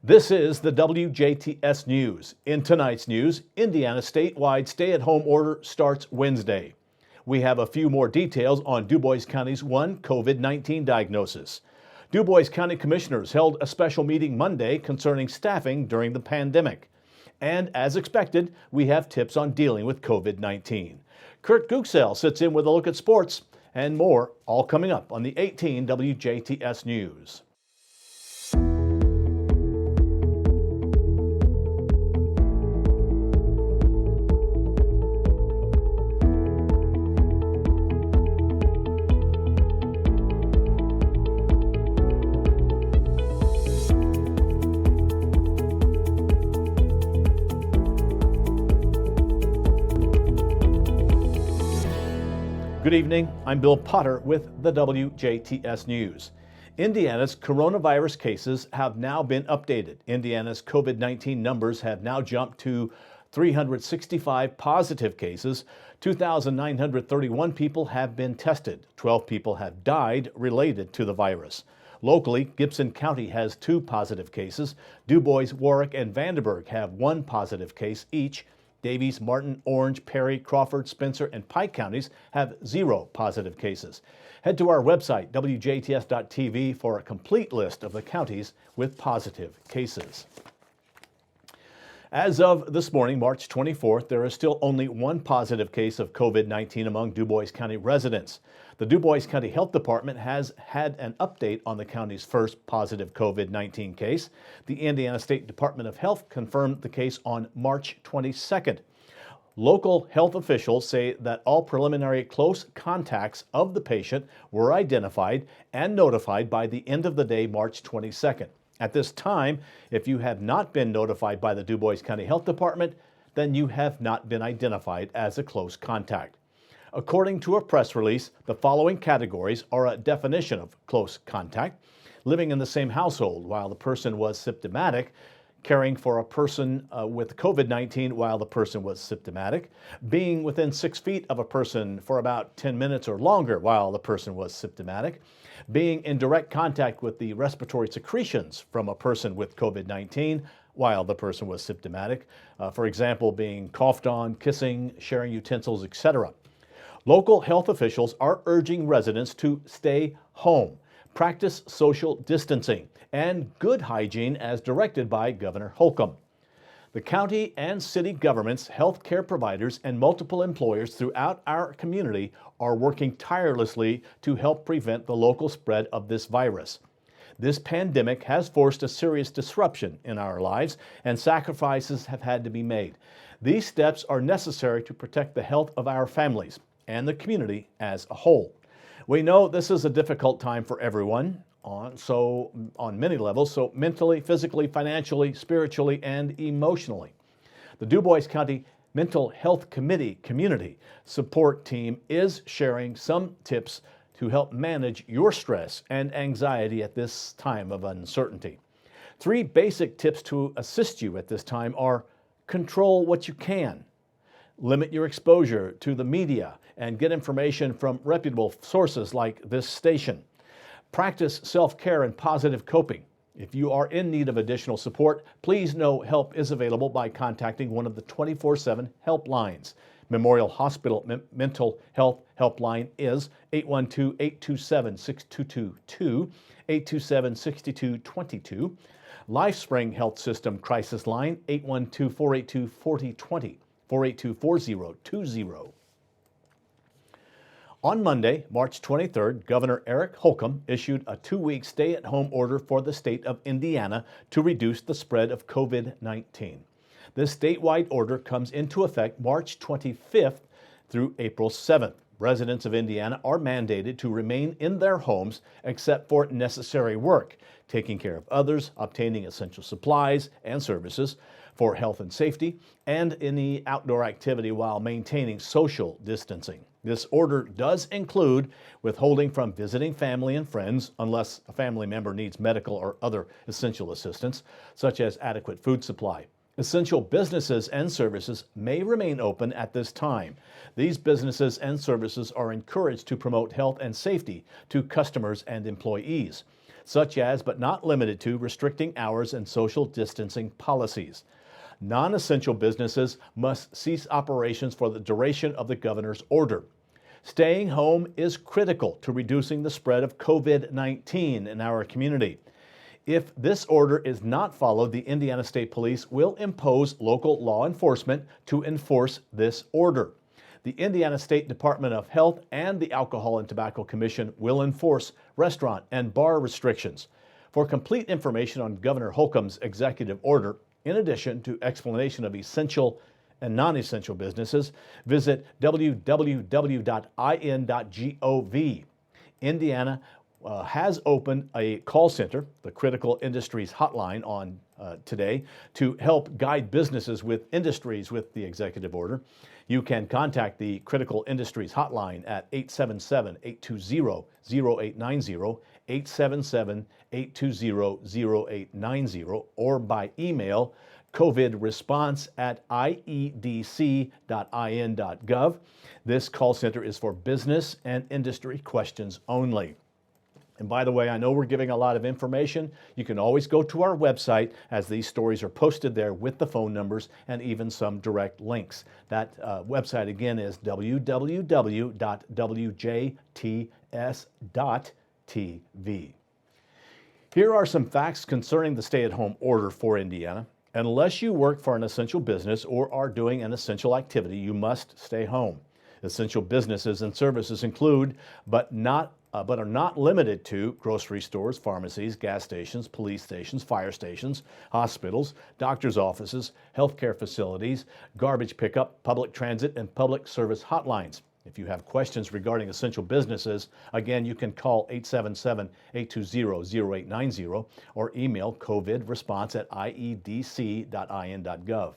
This is the WJTS News. In tonight's news, Indiana's statewide stay-at-home order starts Wednesday. We have a few more details on Dubois County's one COVID-19 diagnosis. Dubois County commissioners held a special meeting Monday concerning staffing during the pandemic. And as expected, we have tips on dealing with COVID-19. Kurt Guxell sits in with a look at sports and more, all coming up on the 18 WJTS News. Good evening, I'm Bill Potter with the WJTS News. Indiana's coronavirus cases have now been updated. Indiana's COVID-19 numbers have now jumped to 365 positive cases. 2,931 people have been tested. 12 people have died related to the virus. Locally, Gibson County has 2 positive cases. Dubois, Warwick, and Vandenberg have 1 positive case each. Davies, Martin, Orange, Perry, Crawford, Spencer, and Pike counties have 0 positive cases. Head to our website, WJTS.tv, for a complete list of the counties with positive cases. As of this morning, March 24th, there is still only 1 positive case of COVID-19 among Dubois County residents. The Dubois County Health Department has had an update on the county's first positive COVID-19 case. The Indiana State Department of Health confirmed the case on March 22nd. Local health officials say that all preliminary close contacts of the patient were identified and notified by the end of the day, March 22nd. At this time, if you have not been notified by the Dubois County Health Department, then you have not been identified as a close contact. According to a press release, the following categories are a definition of close contact: living in the same household while the person was symptomatic, caring for a person with COVID-19 while the person was symptomatic, being within 6 feet of a person for about 10 minutes or longer while the person was symptomatic, being in direct contact with the respiratory secretions from a person with COVID-19 while the person was symptomatic, for example, being coughed on, kissing, sharing utensils, etc. Local health officials are urging residents to stay home, practice social distancing, and good hygiene as directed by Governor Holcomb. The county and city governments, health care providers, and multiple employers throughout our community are working tirelessly to help prevent the local spread of this virus. This pandemic has forced a serious disruption in our lives, and sacrifices have had to be made. These steps are necessary to protect the health of our families and the community as a whole. We know this is a difficult time for everyone on many levels, so mentally, physically, financially, spiritually, and emotionally. The Dubois County Mental Health Community Support Team is sharing some tips to help manage your stress and anxiety at this time of uncertainty. 3 basic tips to assist you at this time are: control what you can, limit your exposure to the media, and get information from reputable sources like this station. Practice self-care and positive coping. If you are in need of additional support, please know help is available by contacting one of the 24/7 helplines. Memorial Hospital Mental Health Helpline is 812-827-6222, 827-6222. LifeSpring Health System Crisis Line, 812-482-4020, 482-4020. On Monday, March 23rd, Governor Eric Holcomb issued a 2-week stay-at-home order for the state of Indiana to reduce the spread of COVID-19. This statewide order comes into effect March 25th through April 7th. Residents of Indiana are mandated to remain in their homes except for necessary work, taking care of others, obtaining essential supplies and services for health and safety, and any outdoor activity while maintaining social distancing. This order does include withholding from visiting family and friends unless a family member needs medical or other essential assistance, such as adequate food supply. Essential businesses and services may remain open at this time. These businesses and services are encouraged to promote health and safety to customers and employees. such as, but not limited to, restricting hours and social distancing policies. Non-essential businesses must cease operations for the duration of the governor's order. Staying home is critical to reducing the spread of COVID-19 in our community. If this order is not followed, the Indiana State Police will impose local law enforcement to enforce this order. The Indiana State Department of Health and the Alcohol and Tobacco Commission will enforce restaurant and bar restrictions. For complete information on Governor Holcomb's executive order, in addition to explanation of essential and non-essential businesses, visit www.in.gov. Indiana has opened a call center, the Critical Industries Hotline, on today to help guide businesses with industries with the executive order. You can contact the Critical Industries Hotline at 877-820-0890, 877-820-0890, or by email covidresponse@iedc.in.gov. This call center is for business and industry questions only. And by the way, I know we're giving a lot of information. You can always go to our website, as these stories are posted there with the phone numbers and even some direct links. That website again is www.wjts.tv. Here are some facts concerning the stay-at-home order for Indiana. Unless you work for an essential business or are doing an essential activity, you must stay home. Essential businesses and services include, but are not limited to, grocery stores, pharmacies, gas stations, police stations, fire stations, hospitals, doctor's offices, healthcare facilities, garbage pickup, public transit, and public service hotlines. If you have questions regarding essential businesses, again, you can call 877-820-0890 or email covidresponse@iedc.in.gov.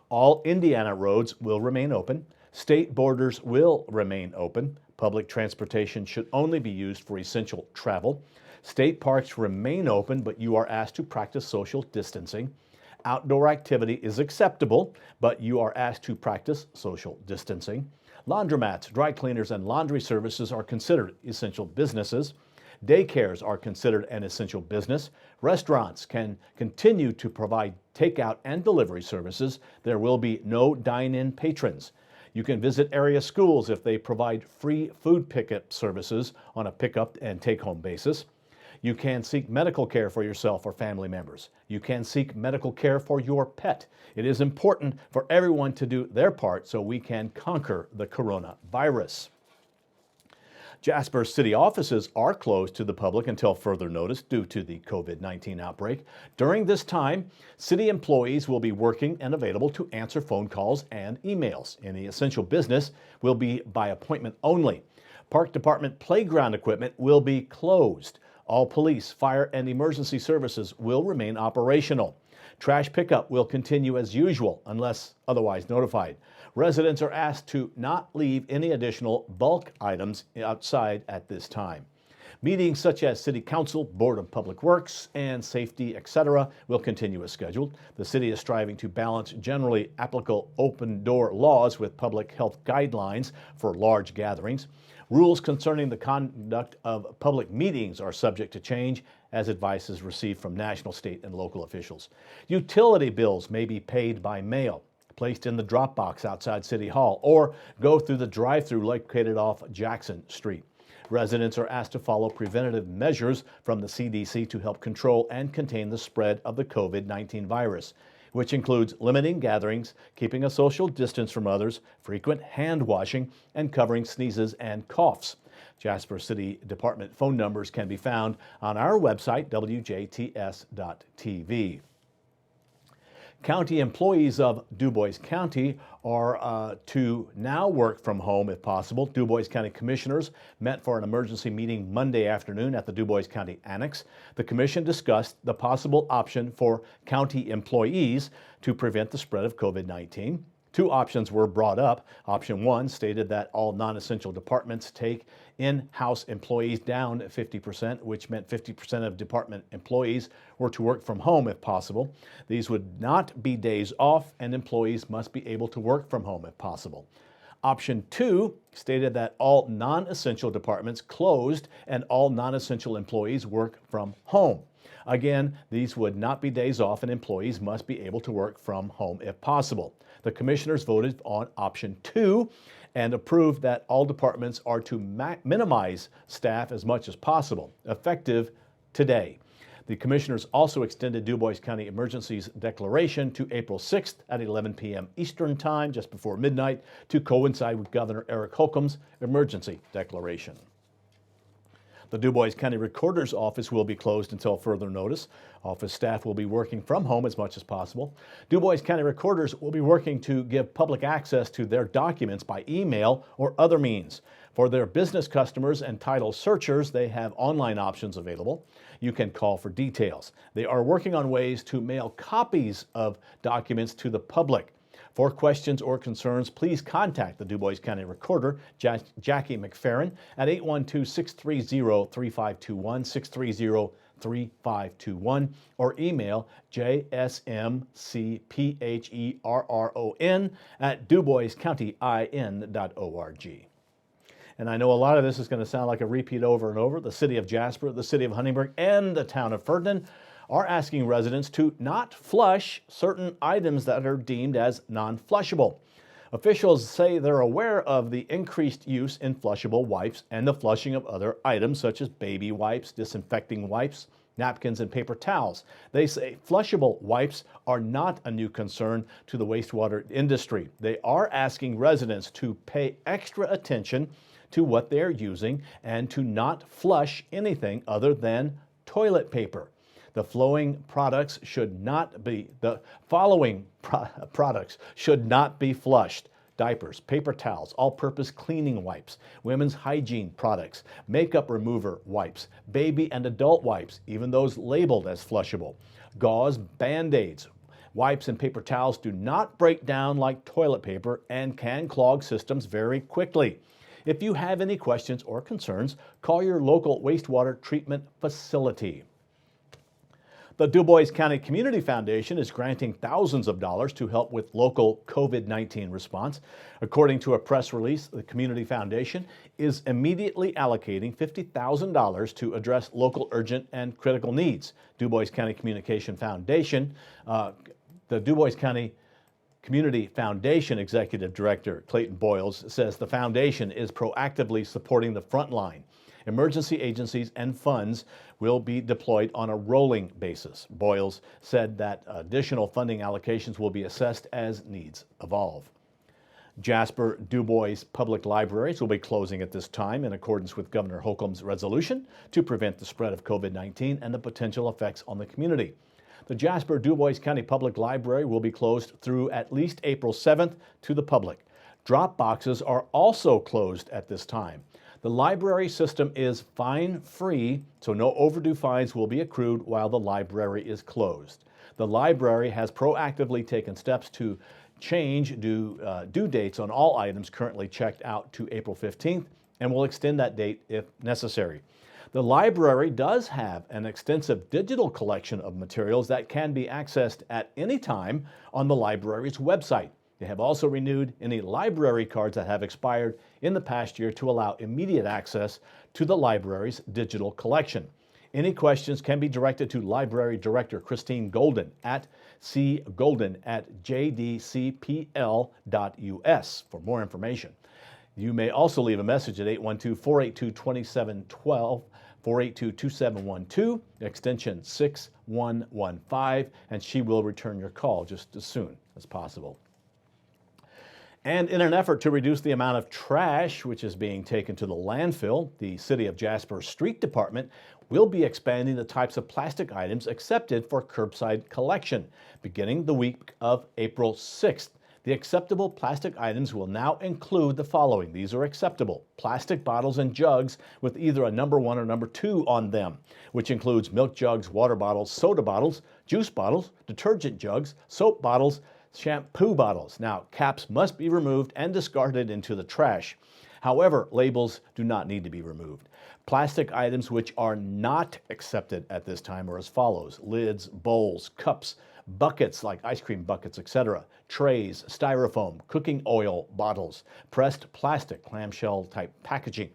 All Indiana roads will remain open. State borders will remain open. Public transportation should only be used for essential travel. State parks remain open, but you are asked to practice social distancing. Outdoor activity is acceptable, but you are asked to practice social distancing. Laundromats, dry cleaners, and laundry services are considered essential businesses. Daycares are considered an essential business. Restaurants can continue to provide takeout and delivery services. There will be no dine-in patrons. You can visit area schools if they provide free food pickup services on a pickup and take-home basis. You can seek medical care for yourself or family members. You can seek medical care for your pet. It is important for everyone to do their part so we can conquer the coronavirus. Jasper City offices are closed to the public until further notice due to the COVID-19 outbreak. During this time, city employees will be working and available to answer phone calls and emails. Any essential business will be by appointment only. Park Department playground equipment will be closed. All police, fire, and emergency services will remain operational. Trash pickup will continue as usual unless otherwise notified. Residents are asked to not leave any additional bulk items outside at this time. Meetings such as City Council, Board of Public Works, and Safety, etc. will continue as scheduled. The city is striving to balance generally applicable open-door laws with public health guidelines for large gatherings. Rules concerning the conduct of public meetings are subject to change as advice is received from national, state, and local officials. Utility bills may be paid by mail, placed in the drop box outside City Hall, or go through the drive-through located off Jackson Street. Residents are asked to follow preventative measures from the CDC to help control and contain the spread of the COVID-19 virus, which includes limiting gatherings, keeping a social distance from others, frequent hand washing, and covering sneezes and coughs. Jasper City Department phone numbers can be found on our website, WJTS.tv. County employees of Dubois County are to now work from home if possible. Dubois County commissioners met for an emergency meeting Monday afternoon at the Dubois County Annex. The commission discussed the possible option for county employees to prevent the spread of COVID-19. Two options were brought up. Option one stated that all non-essential departments take in-house employees down 50%, which meant 50% of department employees were to work from home if possible. These would not be days off, and employees must be able to work from home if possible. Option 2 stated that all non-essential departments closed and all non-essential employees work from home. Again, these would not be days off and employees must be able to work from home if possible. The commissioners voted on option 2 and approved that all departments are to minimize staff as much as possible, effective today. The commissioners also extended Dubois County Emergency's declaration to April 6th at 11 p.m. Eastern Time, just before midnight, to coincide with Governor Eric Holcomb's emergency declaration. The Dubois County Recorder's Office will be closed until further notice. Office staff will be working from home as much as possible. Dubois County Recorders will be working to give public access to their documents by email or other means. For their business customers and title searchers, they have online options available. You can call for details. They are working on ways to mail copies of documents to the public. For questions or concerns, please contact the Dubois County Recorder, Jackie McFerrin, at 812-630-3521, 630-3521, or email jsmcpherron at duboiscountyIN.org. And I know a lot of this is going to sound like a repeat over and over. The city of Jasper, the city of Huntingburg, and the town of Ferdinand are asking residents to not flush certain items that are deemed as non-flushable. Officials say they're aware of the increased use in flushable wipes and the flushing of other items such as baby wipes, disinfecting wipes, napkins, and paper towels. They say flushable wipes are not a new concern to the wastewater industry. They are asking residents to pay extra attention to what they're using and to not flush anything other than toilet paper. The following products should not be flushed: diapers, paper towels, all-purpose cleaning wipes, women's hygiene products, makeup remover wipes, baby and adult wipes, even those labeled as flushable, gauze, Band-Aids. Wipes and paper towels do not break down like toilet paper and can clog systems very quickly. If you have any questions or concerns, call your local wastewater treatment facility. The Dubois County Community Foundation is granting thousands of dollars to help with local COVID-19 response. According to a press release, the Community Foundation is immediately allocating $50,000 to address local urgent and critical needs. Dubois County Communication Foundation, the Dubois County Community Foundation Executive Director Clayton Boyles says the foundation is proactively supporting the front line. Emergency agencies and funds will be deployed on a rolling basis. Boyles said that additional funding allocations will be assessed as needs evolve. Jasper Dubois public libraries will be closing at this time in accordance with Governor Holcomb's resolution to prevent the spread of COVID-19 and the potential effects on the community. The Jasper Dubois County Public Library will be closed through at least April 7th to the public. Drop boxes are also closed at this time. The library system is fine-free, so no overdue fines will be accrued while the library is closed. The library has proactively taken steps to change due dates on all items currently checked out to April 15th and will extend that date if necessary. The library does have an extensive digital collection of materials that can be accessed at any time on the library's website. They have also renewed any library cards that have expired in the past year to allow immediate access to the library's digital collection. Any questions can be directed to Library Director Christine Golden at cgolden@jdcpl.us for more information. You may also leave a message at 812-482-2712, 482-2712, extension 6115, and she will return your call just as soon as possible. And in an effort to reduce the amount of trash which is being taken to the landfill, the City of Jasper Street Department will be expanding the types of plastic items accepted for curbside collection, beginning the week of April 6th. The acceptable plastic items will now include the following. These are acceptable: plastic bottles and jugs with either a number 1 or number 2 on them, which includes milk jugs, water bottles, soda bottles, juice bottles, detergent jugs, soap bottles, shampoo bottles. Now, caps must be removed and discarded into the trash. However, labels do not need to be removed. Plastic items which are not accepted at this time are as follows: lids, bowls, cups, buckets like ice cream buckets, etc., trays, styrofoam, cooking oil bottles, pressed plastic, clamshell type packaging.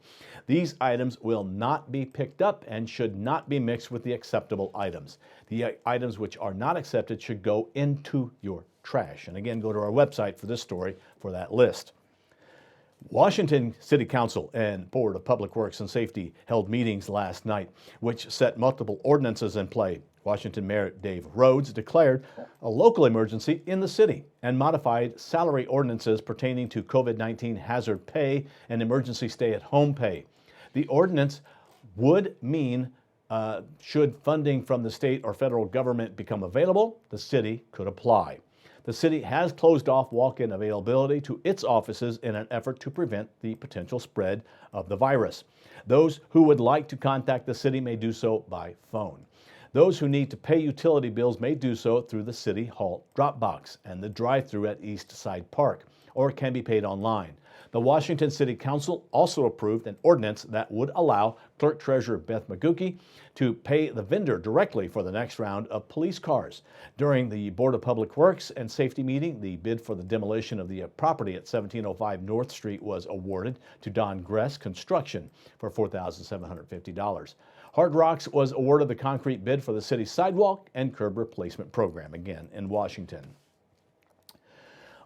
These items will not be picked up and should not be mixed with the acceptable items. The items which are not accepted should go into your trash. And again, go to our website for this story for that list. Washington City Council and Board of Public Works and Safety held meetings last night, which set multiple ordinances in play. Washington Mayor Dave Rhodes declared a local emergency in the city and modified salary ordinances pertaining to COVID-19 hazard pay and emergency stay-at-home pay. The ordinance would mean should funding from the state or federal government become available, the city could apply. The city has closed off walk-in availability to its offices in an effort to prevent the potential spread of the virus. Those who would like to contact the city may do so by phone. Those who need to pay utility bills may do so through the City Hall drop box and the drive-thru at East Side Park, or it can be paid online. The Washington City Council also approved an ordinance that would allow Clerk Treasurer Beth Magucki to pay the vendor directly for the next round of police cars. During the Board of Public Works and Safety meeting, the bid for the demolition of the property at 1705 North Street was awarded to Don Gress Construction for $4,750. Hard Rocks was awarded the concrete bid for the city's sidewalk and curb replacement program, again in Washington.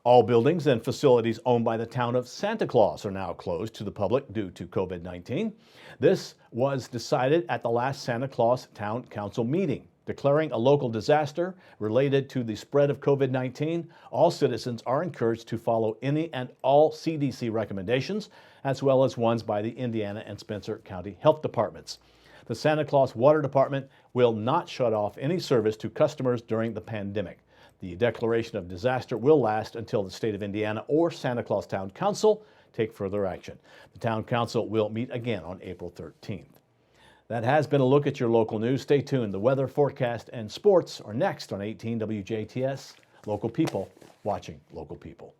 All buildings and facilities owned by the town of Santa Claus are now closed to the public due to COVID-19. This was decided at the last Santa Claus Town Council meeting. Declaring a local disaster related to the spread of COVID-19, all citizens are encouraged to follow any and all CDC recommendations, as well as ones by the Indiana and Spencer County Health Departments. The Santa Claus Water Department will not shut off any service to customers during the pandemic. The declaration of disaster will last until the state of Indiana or Santa Claus Town Council take further action. The Town Council will meet again on April 13th. That has been a look at your local news. Stay tuned. The weather, forecast, and sports are next on 18 WJTS. Local people watching local people.